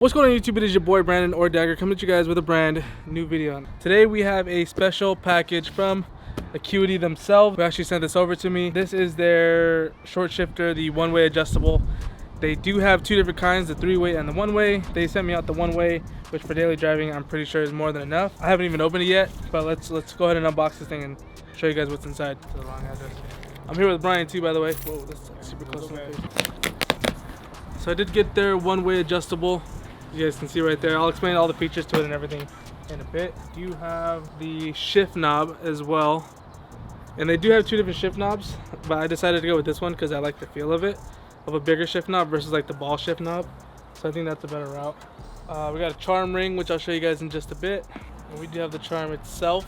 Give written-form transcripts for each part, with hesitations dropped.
What's going on YouTube? It is your boy Brandon or Dagger coming to you guys with a brand new video. Today we have a special package from Acuity themselves, who actually sent this over to me. This is their short shifter, the one-way adjustable. They do have two different kinds, the three-way and the one-way. They sent me out the one-way, which for daily driving I'm pretty sure is more than enough. I haven't even opened it yet, but let's go ahead and unbox this thing and show you guys what's inside. I'm here with Brian too, by the way. Whoa, that's super close to my face. So I did get their one-way adjustable. You guys can see right there. I'll explain all the features to it and everything in a bit. You have the shift knob as well, and they do have two different shift knobs, but I decided to go with this one because I like the feel of it, of a bigger shift knob versus like the ball shift knob. So I think that's a better route. We got a charm ring, which I'll show you guys in just a bit. And we do have the charm itself,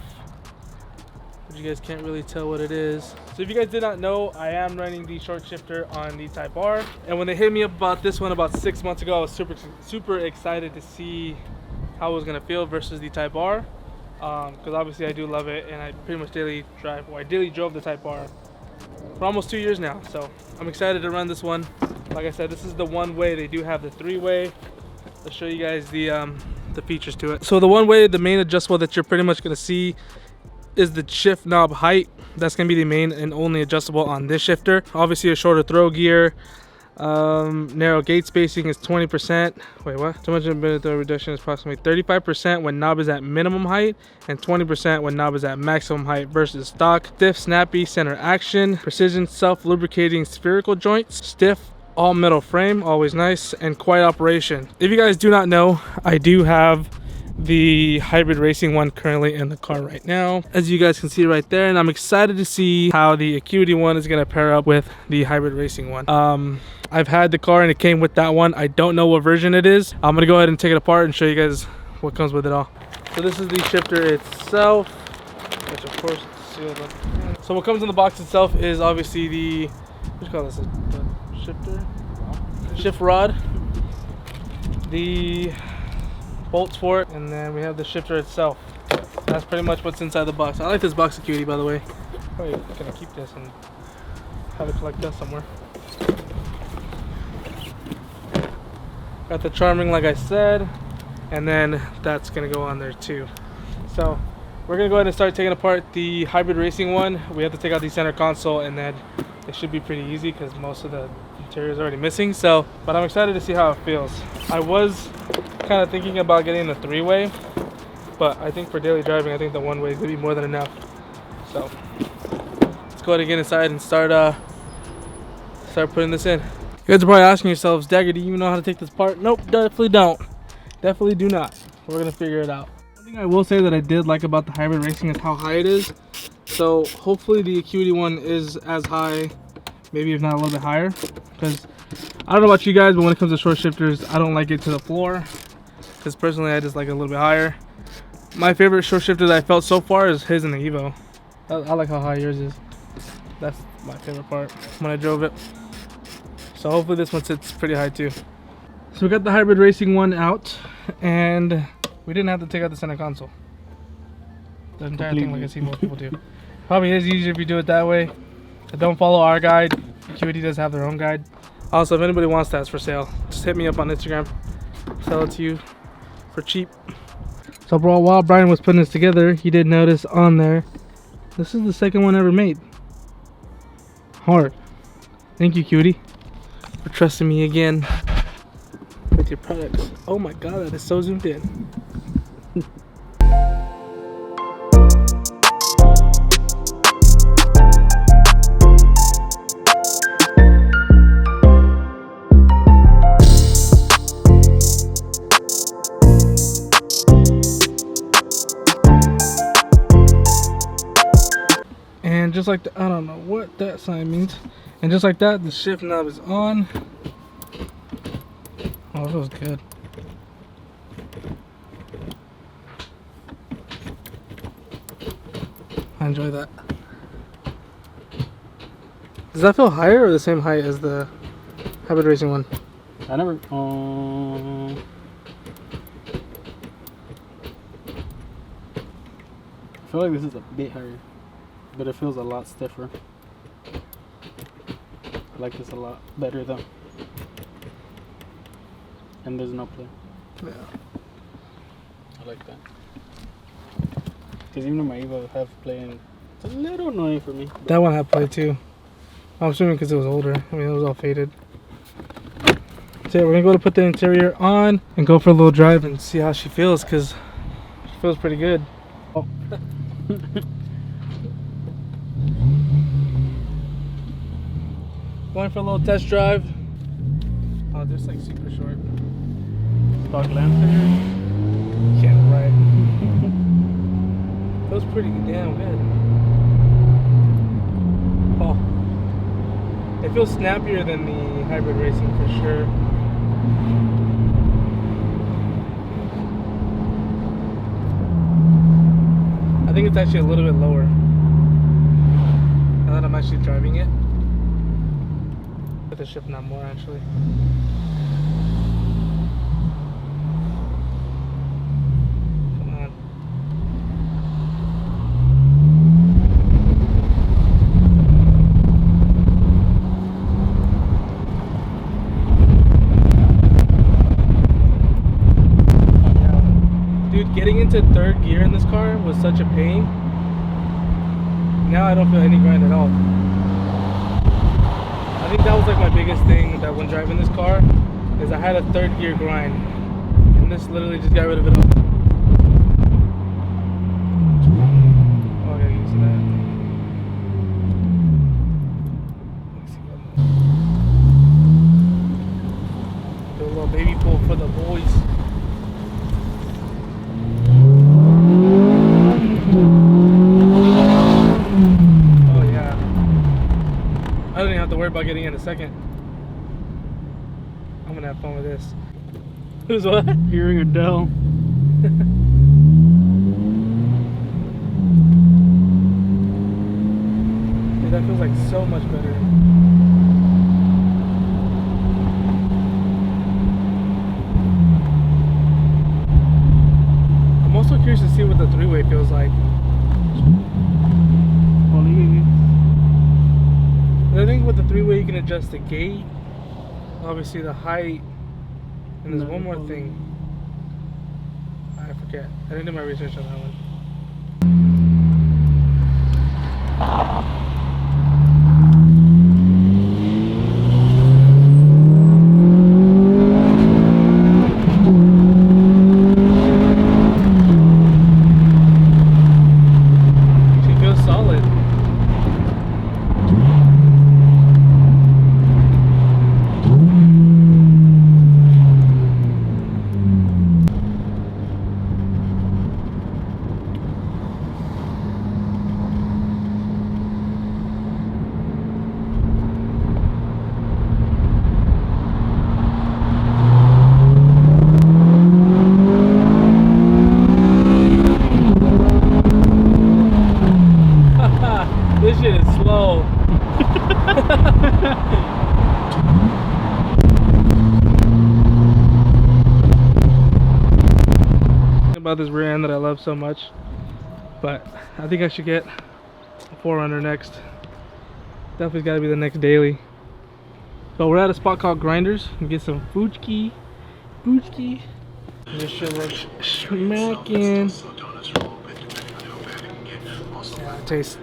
but you guys can't really tell what it is. So if you guys did not know, I am running the short shifter on the Type R, and when they hit me up about this one about 6 months ago, I was super excited to see how it was gonna feel versus the Type R, because obviously I do love it, and I pretty much daily drive, or I daily drove the Type R for almost 2 years now. So I'm excited to run this one. Like I said, this is the one way. They do have the three-way. I'll show you guys the features to it. So the one way, the main adjustable that you're pretty much gonna see is the shift knob height. That's gonna be the main and only adjustable on this shifter. Obviously a shorter throw gear. Narrow gate spacing is 20%. Wait, what? Too much throw reduction is approximately 35% when knob is at minimum height and 20% when knob is at maximum height versus stock. Stiff, snappy center action. Precision self-lubricating spherical joints. Stiff all metal frame, always nice, and quiet operation. If you guys do not know, I do have the hybrid racing one currently in the car right now, as you guys can see right there, and I'm excited to see how the Acuity one is going to pair up with the hybrid racing one. I've had the car and it came with that one. I don't know what version it is. I'm gonna go ahead and take it apart and show you guys what comes with it all. So this is the shifter itself, which of course is sealed up. So what comes in the box itself is obviously the, what do you call this, the shifter? Shift rod, the bolts for it, and then we have the shifter itself. That's pretty much what's inside the box. I like this box Acuity, by the way. Probably gonna keep this and have it collect dust somewhere. Got the charm ring, like I said, and then that's gonna go on there too. So we're gonna go ahead and start taking apart the hybrid racing one. We have to take out the center console, and then it should be pretty easy because most of the interior is already missing. So, but I'm excited to see how it feels. I was kind of thinking about getting the three-way, but I think for daily driving, I think the one-way is gonna be more than enough. So let's go ahead and get inside and start putting this in. You guys are probably asking yourselves, Dagger, do you even know how to take this apart? Nope, definitely don't. Definitely do not. We're gonna figure it out. One thing I will say that I did like about the hybrid racing is how high it is. So hopefully the Acuity one is as high, maybe if not a little bit higher, because I don't know about you guys, but when it comes to short shifters, I don't like it to the floor, because personally I just like it a little bit higher. My favorite short shifter that I felt so far is his in the Evo. I like how high yours is. That's my favorite part when I drove it. So hopefully this one sits pretty high too. So we got the hybrid racing one out, and we didn't have to take out the center console. The entire thing, like I see most people do. Probably is easier if you do it that way. But don't follow our guide. Acuity does have their own guide. Also, if anybody wants that, it's for sale. Just hit me up on Instagram. Sell it to you for cheap. So while Brian was putting this together, he did notice on there, this is the second one ever made. Hard. Thank you, Acuity, for trusting me again with your products. Oh my god, that is so zoomed in. And just like I don't know what that sign means. And just like that, the shift knob is on. Oh, it feels good. I enjoy that. Does that feel higher or the same height as the hybrid racing one? I never. I feel like this is a bit higher, but it feels a lot stiffer. I like this a lot better though. And there's no play. Yeah. I like that. Because even my Evo have playing, it's a little annoying for me. That one had play too. I'm assuming because it was older. I mean, it was all faded. So yeah, we're gonna go to put the interior on and go for a little drive and see how she feels, because she feels pretty good. Oh. Going for a little test drive. Oh, this like super short. Stock Lancer. Can't right. Feels pretty damn good. Oh, it feels snappier than the hybrid racing for sure. I think it's actually a little bit lower now that I'm actually driving it. But the shift not more actually. Come on. Dude, getting into third gear in this car was such a pain. Now I don't feel any grind at all. I think that was like my biggest thing that when driving this car is I had a third gear grind, and this literally just got rid of it all. Oh, I gotta use that. Do a little baby pull for the boys. I don't even have to worry about getting in a second. I'm gonna have fun with this. Who's what? Hearing Adele. Dude, that feels like so much better. I'm also curious to see what the three-way feels like. I think with the three-way you can adjust the gate, obviously the height, and there's one more thing. I forget. I didn't do my research on that one. She feels solid. This shit is slow. About this rear end that I love so much, but I think I should get a 4Runner next. Definitely got to be the next daily. So we're at a spot called Grinders and get some Fuchki. This shit looks smacking. Yeah, it tastes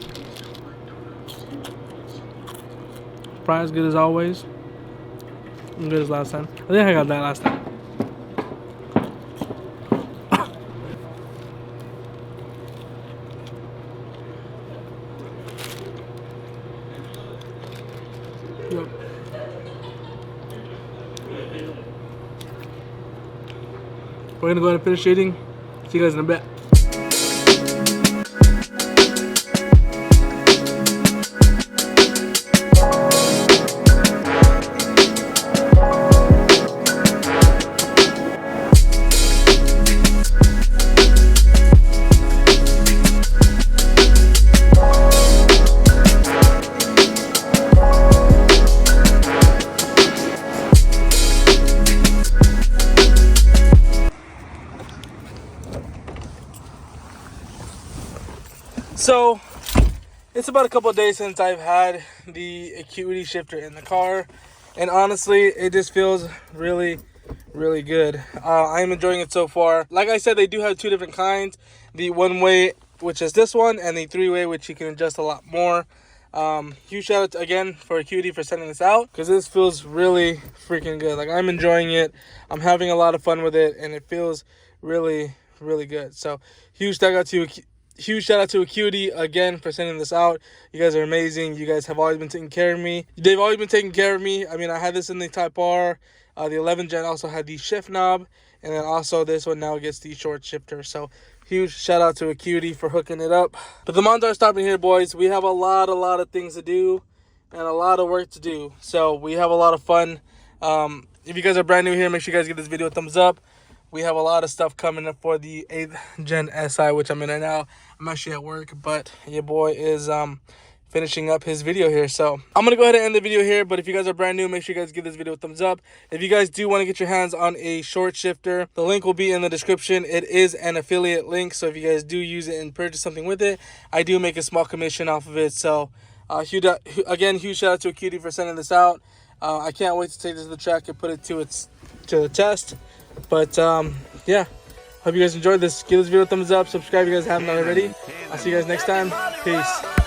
probably as good as always. As good as last time. I think I got that last time. Yep. We're gonna go ahead and finish shading. See you guys in a bit. So it's about a couple of days since I've had the Acuity shifter in the car, and honestly it just feels really really good. I'm enjoying it so far. Like I said, they do have two different kinds. The one way, which is this one, and the three-way, which you can adjust a lot more. Huge shout out again for Acuity for sending this out, because this feels really freaking good. Like, I'm enjoying it. I'm having a lot of fun with it, and it feels really, really good. So huge shout out to Acuity again for sending this out. You guys are amazing. You guys have always been taking care of me. They've always been taking care of me. I mean, I had this in the Type R. The 11 gen also had the shift knob, and then also this one now gets the short shifter. So huge shout out to Acuity for hooking it up. But the Mons aren't stopping here, boys. We have a lot of things to do and a lot of work to do. So we have a lot of fun. If you guys are brand new here, make sure you guys give this video a thumbs up. We have a lot of stuff coming up for the 8th gen SI, which I'm in right now. I'm actually at work, but your boy is finishing up his video here. So I'm gonna go ahead and end the video here, but if you guys are brand new, make sure you guys give this video a thumbs up. If you guys do want to get your hands on a short shifter, the link will be in the description. It is an affiliate link, so if you guys do use it and purchase something with it, I do make a small commission off of it. So huge shout out to Acuity for sending this out. I can't wait to take this to the track and put it to the test. But yeah, hope you guys enjoyed this. Give this video a thumbs up, subscribe if you guys haven't already. I'll see you guys next time. Peace.